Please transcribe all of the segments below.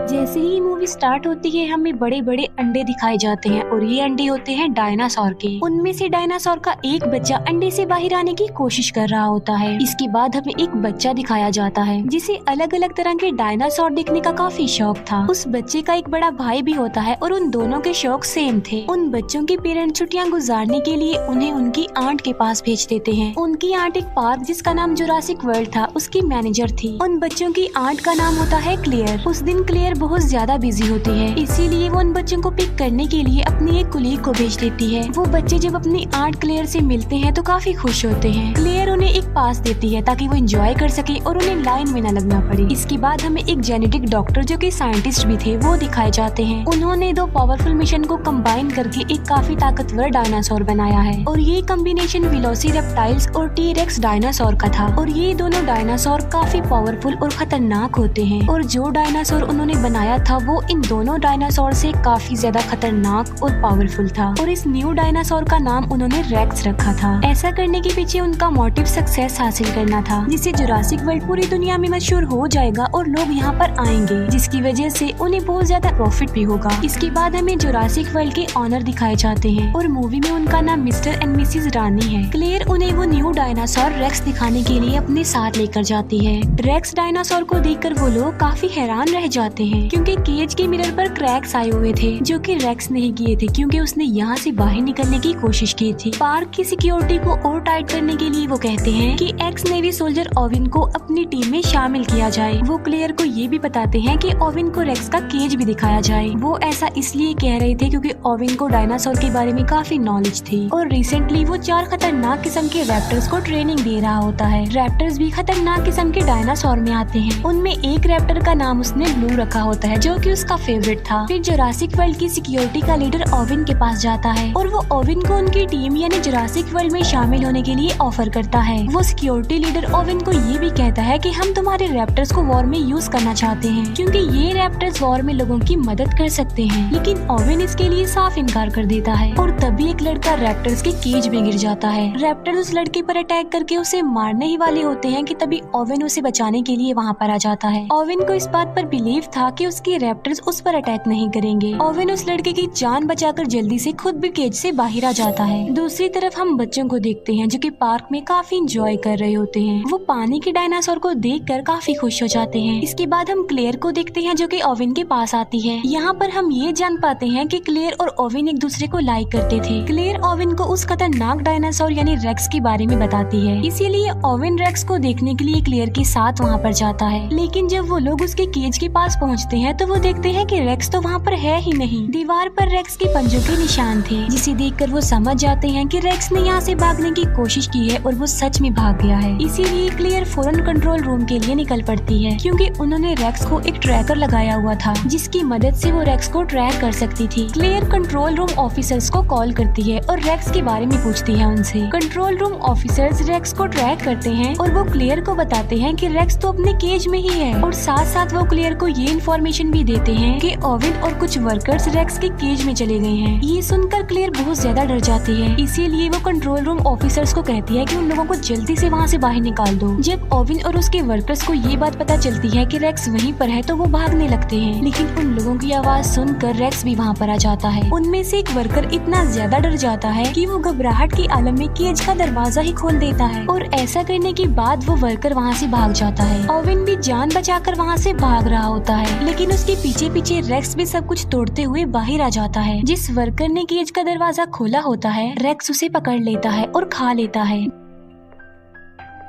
जैसे ही movie start होती है हमें बड़े बड़े अंडे दिखाए जाते हैं और ये अंडे होते हैं डायनासोर के। उनमें से डायनासोर का एक बच्चा अंडे से बाहर आने की कोशिश कर रहा होता है। इसके बाद हमें एक बच्चा दिखाया जाता है जिसे अलग अलग तरह के डायनासोर देखने का काफी शौक था। उस बच्चे का एक बड़ा भाई भी होता है और उन दोनों के शौक सेम थे। उन बच्चों के पेरेंट्स छुट्टियां गुजारने के लिए उन्हें उनकी आंट के पास भेज देते हैं। उनकी आंट एक पार्क जिसका नाम जुरासिक वर्ल्ड था उसकी मैनेजर थी। उन बच्चों की आंट का नाम होता है क्लेयर। उस दिन क्लेयर बहुत ज्यादा बिजी होती है, इसीलिए वो उन बच्चों को पिक करने के लिए अपनी एक कुलीग को भेज देती है। वो बच्चे जब अपनी आंट क्लेयर से मिलते हैं तो काफी खुश होते हैं। क्लेयर उन्हें एक पास देती है ताकि वो एंजॉय कर सके और उन्हें लाइन में न लगना पड़े। इसके बाद हमें एक जेनेटिक डॉक्टर जो कि साइंटिस्ट भी थे वो दिखाए जाते हैं। उन्होंने दो पावरफुल मिशन को कंबाइन करके एक काफी ताकतवर डायनासोर बनाया है और ये कॉम्बिनेशन वेलोसिरैप्टाइल्स और टी-रेक्स डायनासोर का था। और ये दोनों डायनासोर काफी पावरफुल और खतरनाक होते हैं और जो डायनासोर उन्होंने बनाया था वो इन दोनों डायनासोर से काफी ज्यादा खतरनाक और पावरफुल था। और इस न्यू डायनासोर का नाम उन्होंने रेक्स रखा था। ऐसा करने के पीछे उनका मोटिव सक्सेस हासिल करना था, जिससे जुरासिक वर्ल्ड पूरी दुनिया में मशहूर हो जाएगा और लोग यहाँ पर आएंगे, जिसकी वजह से उन्हें बहुत ज्यादा प्रॉफिट भी होगा। इसके बाद हमें जुरासिक वर्ल्ड के ऑनर दिखाए जाते हैं और मूवी में उनका नाम मिस्टर एंड मिसेस रानी है। क्लेयर उन्हें वो न्यू डायनासोर रेक्स दिखाने के लिए अपने साथ लेकर जाती है। रेक्स डायनासोर को देखकर वो लोग काफी हैरान रह जाते हैं क्योंकि केज के मिरर पर क्रैक्स आए हुए थे जो कि रेक्स नहीं किए थे क्योंकि उसने यहाँ से बाहर निकलने की कोशिश की थी। पार्क की सिक्योरिटी को और टाइट करने के लिए वो कहते हैं कि एक्स नेवी सोल्जर ओविन को अपनी टीम में शामिल किया जाए। वो क्लेयर को ये भी बताते हैं कि ओविन को रेक्स का केज भी दिखाया जाए। वो ऐसा इसलिए कह रहे थे क्योंकि ओविन को डायनासोर के बारे में काफी नॉलेज थी और रिसेंटली वो 4 खतरनाक किस्म के रैप्टर्स को ट्रेनिंग दे रहा होता है। रैप्टर्स भी खतरनाक किस्म के डायनासोर में आते हैं। उनमें एक रैप्टर का नाम उसने ब्लू रखा होता है जो कि उसका फेवरेट था। फिर जुरासिक वर्ल्ड की सिक्योरिटी का लीडर ओविन के पास जाता है और वो ओविन को उनकी टीम यानी जुरासिक वर्ल्ड में शामिल होने के लिए ऑफर करता है। वो सिक्योरिटी लीडर ओविन को ये भी कहता है कि हम तुम्हारे रैप्टर्स को वॉर में यूज करना चाहते हैं क्योंकि ये रैप्टर्स वॉर में लोगों की मदद कर सकते हैं। लेकिन ओविन इसके लिए साफ इनकार कर देता है और तभी एक लड़का रैप्टर्स के केज में गिर जाता है। रैप्टर उस लड़के पर अटैक करके उसे मारने ही वाले होते हैं कि तभी ओविन उसे बचाने के लिए वहाँ पर आ जाता है। ओविन को इस बात पर बिलीव था कि उसके रैप्टर्स उस पर अटैक नहीं करेंगे। ओविन उस लड़के की जान बचाकर जल्दी से खुद भी केज से बाहर आ जाता है। दूसरी तरफ हम बच्चों को देखते हैं जो कि पार्क में काफी एंजॉय कर रहे होते हैं। वो पानी के डायनासोर को देखकर काफी खुश हो जाते हैं। इसके बाद हम क्लेयर को देखते हैं जो कि ओविन के पास आती है। यहाँ पर हम ये जान पाते हैं कि क्लेयर और ओविन एक दूसरे को लाइक करते थे। क्लेयर ओविन को उस खतरनाक डायनासोर यानी रेक्स के बारे में बताती है, इसीलिए ओविन रेक्स को देखने के लिए क्लेयर के साथ वहाँ पर जाता है। लेकिन जब वो लोग उसके केज के पास पहुँचते हैं तो वो देखते हैं कि रेक्स तो वहाँ पर है ही नहीं। दीवार पर रेक्स के पंजों के निशान थे, जिसे देखकर वो समझ जाते हैं कि रेक्स ने यहाँ से भागने की कोशिश की है और वो सच में भाग गया है। इसीलिए क्लेयर फौरन कंट्रोल रूम के लिए निकल पड़ती है क्योंकि उन्होंने रेक्स को एक ट्रैकर लगाया हुआ था जिसकी मदद से वो रेक्स को ट्रैक कर सकती थी। क्लेयर कंट्रोल रूम ऑफिसर्स को कॉल करती है और रेक्स के बारे में पूछती है उनसे। कंट्रोल रूम ऑफिसर्स रेक्स को ट्रैक करते हैं और वो क्लेयर को बताते हैं कि रेक्स तो अपने केज में ही है और साथ साथ वो क्लेयर को ये इन्फॉर्मेशन भी देते हैं कि ओविन और कुछ वर्कर्स रेक्स के केज में चले गए हैं। ये सुनकर क्लेयर बहुत ज्यादा डर जाती है, इसीलिए वो कंट्रोल रूम ऑफिसर्स को कहती है कि उन लोगों को जल्दी से वहाँ से बाहर निकाल दो। जब ओविन और उसके वर्कर्स को ये बात पता चलती है कि रेक्स वहीं पर है तो वो भागने लगते हैं, लेकिन उन लोगों की आवाज सुनकर रेक्स भी वहाँ पर आ जाता है। उनमें से एक वर्कर इतना ज्यादा डर जाता है कि वो घबराहट के आलम में केज का दरवाजा ही खोल देता है और ऐसा करने के बाद वो वर्कर वहाँ से भाग जाता है। ओविन भी जान बचाकर वहाँ से भाग रहा होता है, लेकिन उसके पीछे पीछे रेक्स भी सब कुछ तोड़ते हुए बाहर आ जाता है। जिस वर्कर ने केज का दरवाजा खोला होता है रेक्स उसे पकड़ लेता है और खा लेता है।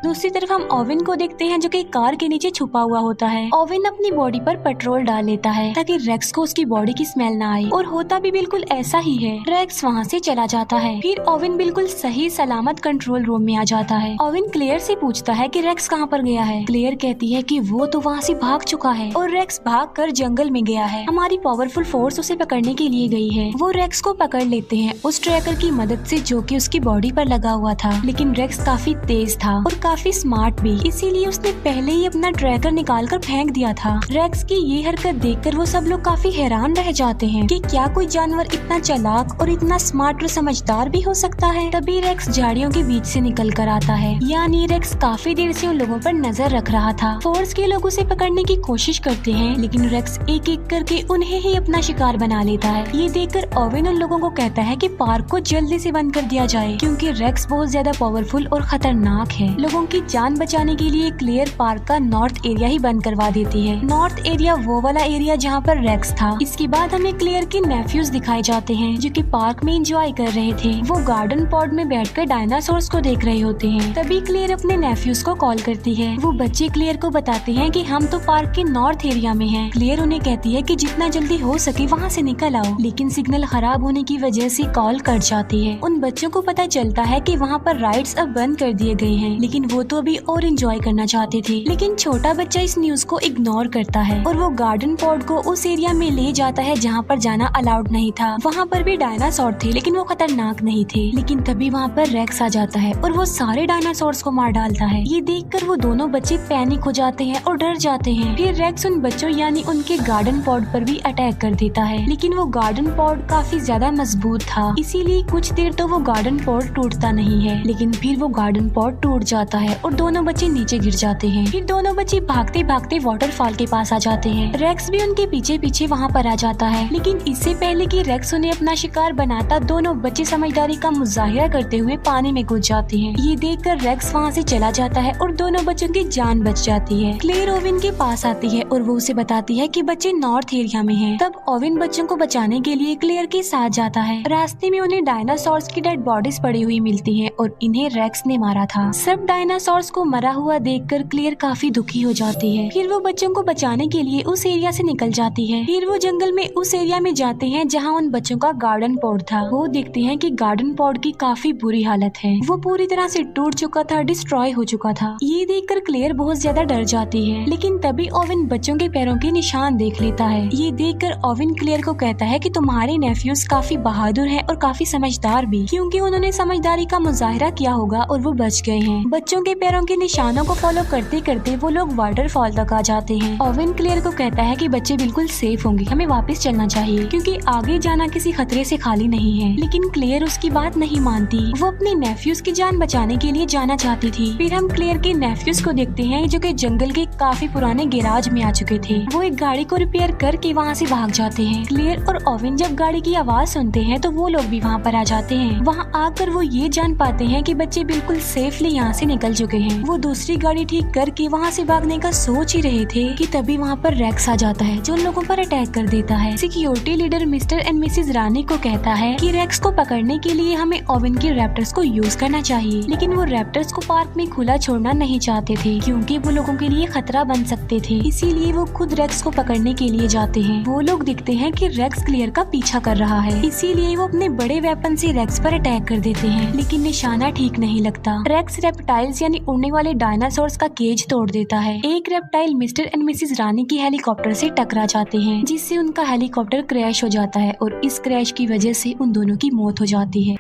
दूसरी तरफ हम ओविन को देखते हैं जो कि कार के नीचे छुपा हुआ होता है। ओविन अपनी बॉडी पर पेट्रोल डाल लेता है ताकि रेक्स को उसकी बॉडी की स्मेल ना आए और होता भी बिल्कुल ऐसा ही है। रेक्स वहाँ से चला जाता है। फिर ओविन बिल्कुल सही सलामत कंट्रोल रूम में आ जाता है। ओविन क्लेयर से पूछता है कि रेक्स कहाँ पर गया है। क्लेयर कहती है कि वो तो वहाँ से भाग चुका है और रेक्स भाग कर जंगल में गया है। हमारी पावरफुल फोर्स उसे पकड़ने के लिए गई है। वो रेक्स को पकड़ लेते हैं उस ट्रैकर की मदद से जो कि उसकी बॉडी पर लगा हुआ था, लेकिन रेक्स काफी तेज था और काफी स्मार्ट भी, इसीलिए उसने पहले ही अपना ट्रैकर निकाल कर फेंक दिया था। रेक्स की ये हरकत देखकर वो सब लोग काफी हैरान रह जाते हैं कि क्या कोई जानवर इतना चालाक और इतना स्मार्ट और समझदार भी हो सकता है। तभी रेक्स झाड़ियों के बीच से निकल कर आता है, यानी रेक्स काफी देर से उन लोगों पर नजर रख रहा था। फोर्स के लोग उसे पकड़ने की कोशिश करते हैं, लेकिन रेक्स एक एक करके उन्हें ही अपना शिकार बना लेता है। ये देखकर ओवेन उन लोगों को कहता है कि पार्क को जल्दी से बंद कर दिया जाए, क्योंकि रेक्स बहुत ज्यादा पावरफुल और खतरनाक है। लोगों की जान बचाने के लिए क्लेयर पार्क का नॉर्थ एरिया ही बंद करवा देती है। नॉर्थ एरिया वो वाला एरिया जहाँ पर रेक्स था। इसके बाद हमें क्लेयर के नेफ्यूज दिखाए जाते हैं, जो कि पार्क में एंजॉय कर रहे थे। वो गार्डन पॉड में बैठकर डायनासोर्स को देख रहे होते हैं। तभी क्लेयर अपने नेफ्यूज को कॉल करती है। वो बच्चे क्लेयर को बताते हैं कि हम तो पार्क के नॉर्थ एरिया में हैं। क्लेयर उन्हें कहती है कि जितना जल्दी हो सके वहाँ से निकल आओ, लेकिन सिग्नल खराब होने की वजह से कॉल कट जाती है। उन बच्चों को पता चलता है कि वहाँ पर राइड्स अब बंद कर दिए गए हैं, लेकिन वो तो अभी और एंजॉय करना चाहते थे। लेकिन छोटा बच्चा इस न्यूज को इग्नोर करता है और वो गार्डन पॉड को उस एरिया में ले जाता है जहाँ पर जाना अलाउड नहीं था। वहाँ पर भी डायनासोर थे, लेकिन वो खतरनाक नहीं थे। लेकिन तभी वहाँ पर रेक्स आ जाता है और वो सारे डायनासोर्स को मार डालता है। ये देखकर वो दोनों बच्चे पैनिक हो जाते हैं और डर जाते हैं। फिर रेक्स उन बच्चों यानी उनके गार्डन पॉड पर भी अटैक कर देता है, लेकिन वो गार्डन पॉड काफी ज्यादा मजबूत था, इसीलिए कुछ देर तो वो गार्डन पॉड टूटता नहीं है। लेकिन फिर वो गार्डन पॉड टूट जाता है और दोनों बच्चे नीचे गिर जाते हैं। फिर दोनों बच्चे भागते भागते वाटरफॉल के पास आ जाते हैं। रेक्स भी उनके पीछे पीछे वहाँ पर आ जाता है, लेकिन इससे पहले कि रेक्स उन्हें अपना शिकार बनाता, दोनों बच्चे समझदारी का मुजाहिरा करते हुए पानी में कूद जाते हैं। ये देखकर रेक्स वहाँ से चला जाता है और दोनों बच्चों की जान बच जाती है। क्लेयर ओवेन के पास आती है और वो उसे बताती है कि बच्चे नॉर्थ एरिया में हैं। तब ओवेन बच्चों को बचाने के लिए क्लेयर के साथ जाता है। रास्ते में उन्हें डायनासोर्स की डेड बॉडीज पड़ी हुई मिलती हैं और इन्हें रेक्स ने मारा था। सब डायनासोर्स को मरा हुआ देखकर क्लेयर काफी दुखी हो जाती है। फिर वो बच्चों को बचाने के लिए उस एरिया से निकल जाती है। फिर वो जंगल में उस एरिया में जाते हैं जहाँ उन बच्चों का गार्डन पॉड था। वो देखते हैं कि गार्डन पॉड की काफी बुरी हालत है, वो पूरी तरह से टूट चुका था, डिस्ट्रॉय हो चुका था। ये देखकर क्लेयर बहुत ज्यादा डर जाती है, लेकिन तभी ओवेन बच्चों के पैरों के निशान देख लेता है। ये देखकर ओवेन क्लेयर को कहता है कि तुम्हारे नेफ्यूज काफी बहादुर हैं और काफी समझदार भी, क्योंकि उन्होंने समझदारी का मुजाहिरा किया होगा और वो बच गए हैं। बच्चों के पैरों के निशानों को फॉलो करते करते वो लोग वाटरफॉल तक आ जाते हैं। ओवेन क्लेयर को कहता है कि बच्चे बिल्कुल सेफ होंगे, हमें वापस चलना चाहिए, क्योंकि आगे जाना किसी खतरे से खाली नहीं है। लेकिन क्लेयर उसकी बात नहीं मानती। वो अपने नेफ्यूज की जान बचाने के लिए जाना चाहती थी। फिर हम क्लेयर के नेफ्यूज को देखते हैं, जो कि जंगल के काफी पुराने गैराज में आ चुके थे। वो एक गाड़ी को रिपेयर करके वहाँ से भाग जाते हैं। क्लेयर और ओवेन जब गाड़ी की आवाज सुनते हैं तो वो लोग भी वहाँ पर आ जाते हैं। वहाँ आकर वो ये जान पाते हैं कि बच्चे बिल्कुल सेफली यहाँ से निकल चुके हैं। वो दूसरी गाड़ी ठीक करके वहाँ से भागने का सोच ही रहे थे कि तभी वहाँ पर रेक्स आ जाता है, जो उन लोगों पर अटैक कर देता है। Security leader mister and missus Rani को कहता है कि रेक्स को पकड़ने के लिए हमें ओवेन के रैप्टर्स को यूज करना चाहिए, लेकिन वो रैप्टर्स को पार्क में खुला छोड़ना नहीं चाहते थे, क्योंकि वो लोगों के लिए खतरा बन सकते थे। इसीलिए वो खुद रेक्स को पकड़ने के लिए जाते हैं। वो लोग दिखते हैं कि रेक्स क्लेयर का पीछा कर रहा है, इसीलिए वो अपने बड़े वेपन से रेक्स पर अटैक कर देते हैं, लेकिन निशाना ठीक नहीं लगता। रेक्स रेप्टाइल्स यानी उड़ने वाले डायनासोर्स का केज तोड़ देता है। एक रेप्टाइल मिस्टर एंड मिसेज रानी की हेलीकॉप्टर से टकरा जाते हैं, जिससे उनका हेलीकॉप्टर क्रैश हो जाता है और इस क्रैश की वजह से उन दोनों की मौत हो जाती है।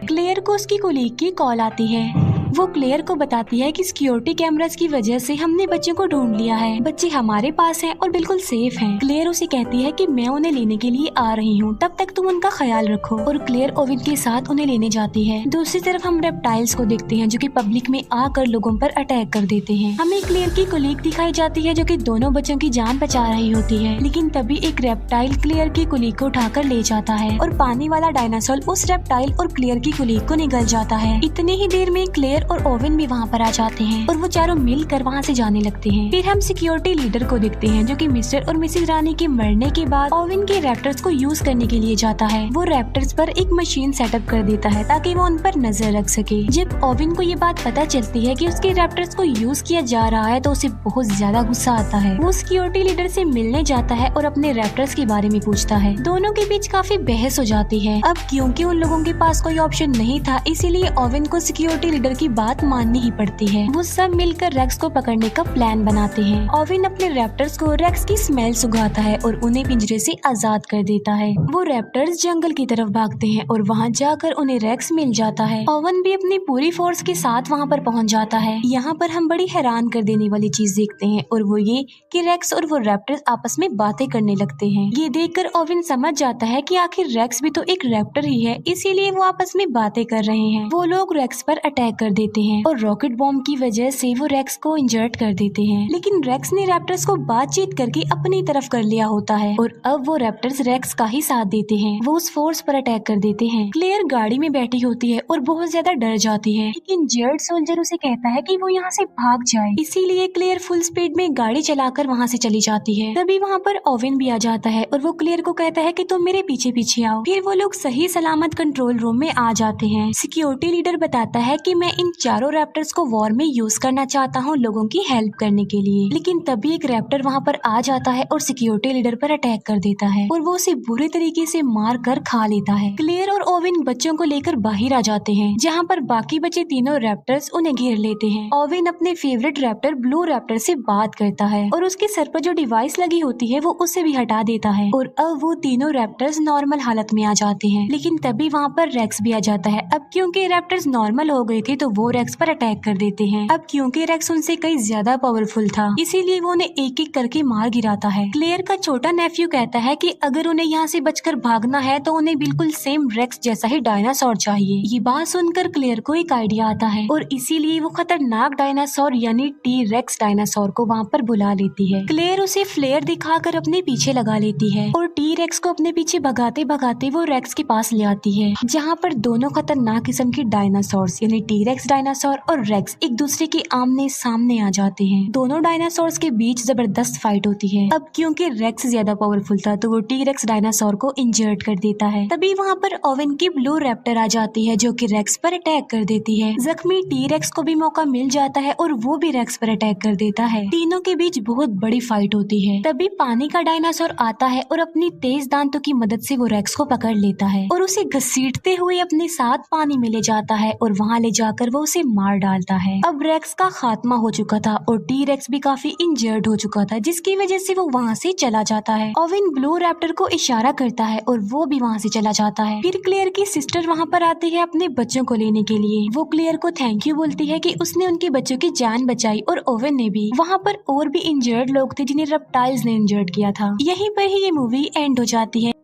क्लेयर को उसकी कोलीग की कॉल आती है। वो क्लेयर को बताती है कि सिक्योरिटी कैमरास की वजह से हमने बच्चों को ढूंढ लिया है, बच्चे हमारे पास हैं और बिल्कुल सेफ हैं। क्लेयर उसे कहती है कि मैं उन्हें लेने के लिए आ रही हूँ, तब तक तुम उनका ख्याल रखो, और क्लेयर ओवेन के साथ उन्हें लेने जाती है। दूसरी तरफ हम रेप्टाइल्स को देखते हैं, जो कि पब्लिक में आकर लोगों पर अटैक कर देते हैं। हमें क्लेयर की कोलीग दिखाई जाती है, जो कि दोनों बच्चों की जान बचा रही होती है, लेकिन तभी एक रेप्टाइल क्लेयर की कोलीग को उठाकर ले जाता है और पानी वाला डायनासोर उस रेप्टाइल और क्लेयर की कोलीग को निगल जाता है। इतनी ही देर में क्लेयर और ओवेन भी वहाँ पर आ जाते हैं और वो चारों मिलकर वहाँ से जाने लगते हैं। फिर हम सिक्योरिटी लीडर को देखते हैं, जो कि मिस्टर और मिसेज रानी के मरने के बाद ओवेन के रैप्टर्स को यूज करने के लिए जाता है। वो रैप्टर्स पर एक मशीन सेटअप कर देता है ताकि वो उन पर नजर रख सके। जब ओवेन को ये बात पता चलती है कि उसके रैप्टर्स को यूज किया जा रहा है तो उसे बहुत ज्यादा गुस्सा आता है। वो सिक्योरिटी लीडर से मिलने जाता है और अपने रैप्टर्स के बारे में पूछता है। दोनों के बीच काफी बहस हो जाती है। अब क्योंकि उन लोगों के पास कोई ऑप्शन नहीं था, इसीलिए ओवेन को सिक्योरिटी लीडर की बात माननी ही पड़ती है। वो सब मिलकर रेक्स को पकड़ने का प्लान बनाते हैं। ओवेन अपने रैप्टर्स को रेक्स की स्मेल सुंघाता है और उन्हें पिंजरे से आजाद कर देता है। वो रैप्टर्स जंगल की तरफ भागते हैं और वहाँ जाकर उन्हें रेक्स मिल जाता है। ओवेन भी अपनी पूरी फोर्स के साथ वहाँ पर पहुँच जाता है। यहाँ पर हम बड़ी हैरान कर देने वाली चीज देखते हैं और वो ये कि रेक्स और वो रैप्टर्स आपस में बातें करने लगते हैं। ये देखकर ओवेन समझ जाता है कि आखिर रेक्स भी तो एक रैप्टर ही है, इसीलिए वो आपस में बातें कर रहे हैं। वो लोग रेक्स पर अटैक कर देते हैं और रॉकेट बॉम्ब की वजह से वो रेक्स को इंजर्ड कर देते हैं। लेकिन रेक्स ने रैप्टर्स को बातचीत करके अपनी तरफ कर लिया होता है और अब वो रैप्टर्स रेक्स का ही साथ देते हैं। वो उस फोर्स पर अटैक कर देते हैं। क्लेयर गाड़ी में बैठी होती है और बहुत ज्यादा डर जाती है, लेकिन जर्ड सोल्जर उसे कहता है कि वो यहाँ से भाग जाए, इसीलिए क्लेयर फुल स्पीड में गाड़ी चलाकर वहाँ से चली जाती है। तभी वहाँ पर ओवेन भी आ जाता है और वो क्लेयर को कहता है कि तुम मेरे पीछे पीछे आओ। फिर वो लोग सही सलामत कंट्रोल रूम में आ जाते हैं। सिक्योरिटी लीडर बताता है कि मैं इन चारों रैप्टर्स को वॉर में यूज करना चाहता हूँ लोगों की हेल्प करने के लिए। लेकिन तभी एक रैप्टर वहाँ पर आ जाता है और सिक्योरिटी लीडर पर अटैक कर देता है और वो उसे बुरे तरीके से मार कर खा लेता है। क्लेयर और ओवेन बच्चों को लेकर बाहर आ जाते हैं, जहाँ पर बाकी बचे तीनों रैप्टर्स उन्हें घेर लेते हैं। ओवेन अपने फेवरेट रैप्टर ब्लू रैप्टर से बात करता है और उसके सर पर जो डिवाइस लगी होती है वो उसे भी हटा देता है और अब वो तीनों रैप्टर्स नॉर्मल हालत में आ जाते हैं। लेकिन तभी वहाँ पर रेक्स भी आ जाता है। अब क्योंकि रैप्टर्स नॉर्मल हो गए थे तो वो रेक्स पर अटैक कर देते हैं। अब क्योंकि रेक्स उनसे कई ज्यादा पावरफुल था, इसीलिए वो उन्हें एक एक करके मार गिराता है। क्लेयर का छोटा नेफ्यू कहता है कि अगर उन्हें यहाँ से बचकर भागना है तो उन्हें बिल्कुल सेम रेक्स जैसा ही डायनासोर चाहिए। ये बात सुनकर क्लेयर को एक आइडिया आता है और इसीलिए वो खतरनाक डायनासोर यानी टी रेक्स डायनासोर को वहाँ पर बुला लेती है। क्लेयर उसे फ्लेयर दिखाकर अपने पीछे लगा लेती है और टी रेक्स को अपने पीछे भगाते भगाते वो रेक्स के पास ले आती है, जहाँ पर दोनों खतरनाक किस्म के डायनासोर्स यानी टी रेक्स डायनासोर और रेक्स एक दूसरे के आमने सामने आ जाते हैं। दोनों डायनासोर्स के बीच जबरदस्त फाइट होती है। अब क्योंकि रेक्स ज्यादा पावरफुल था तो वो टी रेक्स डायनासोर को इंजर्ड कर देता है। तभी वहाँ पर ओवेन की ब्लू रैप्टर आ जाती है जो कि रेक्स पर अटैक कर देती है। जख्मी टी रेक्स को भी मौका मिल जाता है और वो भी रेक्स पर अटैक कर देता है। तीनों के बीच बहुत बड़ी फाइट होती है। तभी पानी का डायनासोर आता है और अपनी तेज दांतों की मदद से वो रेक्स को पकड़ लेता है और उसे घसीटते हुए अपने साथ पानी में ले जाता है और वहाँ ले जाकर वो उसे मार डालता है। अब रेक्स का खात्मा हो चुका था और टी रेक्स भी काफी इंजर्ड हो चुका था, जिसकी वजह से वो वहाँ से चला जाता है। ओवेन ब्लू रैप्टर को इशारा करता है और वो भी वहाँ से चला जाता है। फिर क्लेयर की सिस्टर वहाँ पर आती है अपने बच्चों को लेने के लिए। वो क्लेयर को थैंक यू बोलती है कि उसने उनके बच्चों की जान बचाई और ओवेन ने भी। वहाँ पर और भी इंजर्ड लोग थे जिन्हें रेप्टाइल्स ने इंजर्ड किया था। यहीं पर ही ये मूवी एंड हो जाती है।